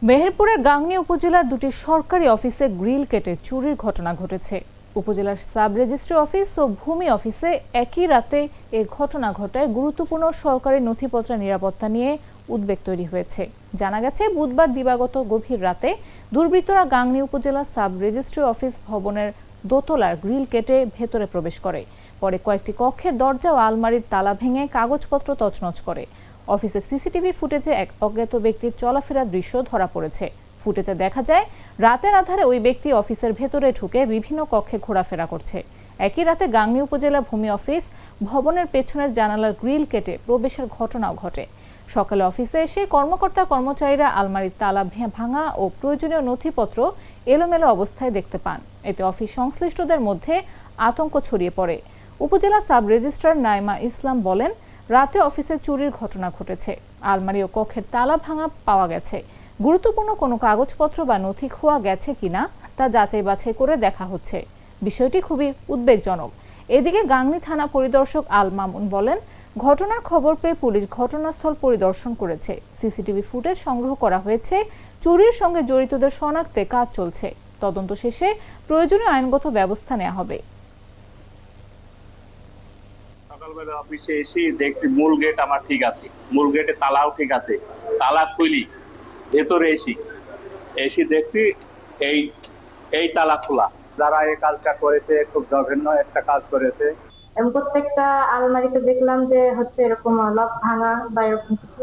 মেহেরপুরের গাংনী উপজেলার দুটি সরকারি অফিসে গ্রিল কেটে চুরির ঘটনা ঘটেছে। উপজেলার সাব রেজিস্ট্রি অফিস ও ভূমি অফিসে একই রাতে এ ঘটনা ঘটায় গুরুত্বপূর্ণ সরকারি নথিপত্রের নিরাপত্তা নিয়ে উদ্বেগ তৈরি হয়েছে। জানা গেছে, বুধবার দিবাগত গভীর রাতে দুর্বৃত্তরা গাংনী উপজেলা সাব রেজিস্ট্রি অফিস ভবনের দোতলার গ্রিল কেটে ভেতরে প্রবেশ করে। পরে কয়েকটি কক্ষের দরজা ও আলমারির তালা ভেঙে কাগজপত্র তছনছ করে। অফিসের সিসিটিভি ফুটেজে এক অজ্ঞাত ব্যক্তির চলাফেরার দৃশ্য ধরা পড়েছে। ফুটেজে দেখা যায়, রাতের আধারে ওই ব্যক্তি অফিসের ভেতরে ঢুকে বিভিন্ন কক্ষে ঘোরাফেরা করছে। একই রাতে গাংনী উপজেলা ভূমি অফিস ভবনের পেছনের জানালার গ্রিল কেটে প্রবেশের ঘটনাও ঘটে। সকালে অফিসে এসে কর্মকর্তা কর্মচারীরা আলমারির তালা ভাঙা ও প্রয়োজনীয় নথিপত্র এলোমেলো অবস্থায় দেখতে পান। এতে অফিস সংশ্লিষ্টদের মধ্যে আতঙ্ক ছড়িয়ে পড়ে। উপজেলা সাব রেজিস্ট্রার নাইমা ইসলাম বলেন, রাতে অফিসে চুরির ঘটনা ঘটেছে। আলমারি ও কক্ষের তালা ভাঙা পাওয়া গেছে। গুরুত্বপূর্ণ কোনো কাগজপত্র বা নথি খোয়া গেছে কিনা তা যাচাই বাছাই করে দেখা হচ্ছে। বিষয়টি খুবই উদ্বেগজনক। এদিকে গাংনী থানা পরিদর্শক আল মামুন বলেন, ঘটনার খবর পেয়ে পুলিশ ঘটনাস্থল পরিদর্শন করেছে। সিসিটিভি ফুটেজ সংগ্রহ করা হয়েছে। চুরির সঙ্গে জড়িতদের শনাক্তে কাজ চলছে। তদন্ত শেষে প্রয়োজনীয় আইনগত ব্যবস্থা নেওয়া হবে। সকালবেলা অফিসে এসে দেখছি মূল গেট আমার ঠিক আছে, মূল গেটে তালাও ঠিক আছে। তালা খুলি ভেতরে এসে দেখছি এই এই তালা খোলা। যারা এই কাজটা করেছে খুব জঘন্য একটা কাজ করেছে। প্রত্যেকটা আলমারিতে দেখলাম যে হচ্ছে এরকম লক ভাঙা বা এরকম কিছু।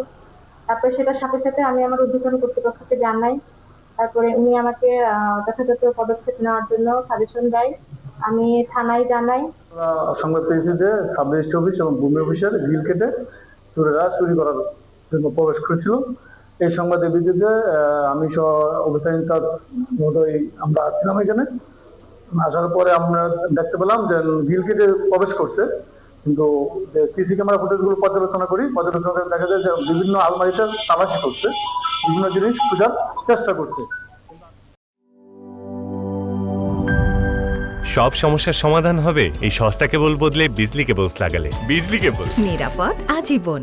তারপরে সেটার সাথে সাথে আমি আমার ঊর্ধ্বতন কর্তৃপক্ষকে জানাই। তারপরে উনি আমাকে যথাযথ পদক্ষেপ নেওয়ার জন্য সাজেশন দেয়। আমি থানায় জানাই। সংবাদ পেয়েছি যে সাব রেজিস্ট্রি অফিস এবং ভূমি অফিসের গ্রিল কেটে চোরেরা চুরি করার জন্য প্রবেশ করেছিল। এই সংবাদের ভিত্তিতে আমি সহ অফিসার ইনচার্জ মহোদয় আমরা আসছিলাম এখানে। আসার পরে আমরা দেখতে পেলাম যে গ্রিল কেটে প্রবেশ করছে, কিন্তু যে সিসি ক্যামেরা ফুটেজগুলো পর্যালোচনা করে দেখা যায় যে বিভিন্ন আলমারিতে তালাশি করছে, বিভিন্ন জিনিস খোঁজার চেষ্টা করছে। সব সমস্যার সমাধান হবে এই সস্তা কেবল বদলে বিজলি কেবলস লাগালে। বিজলি কেবল, নিরাপদ আজীবন।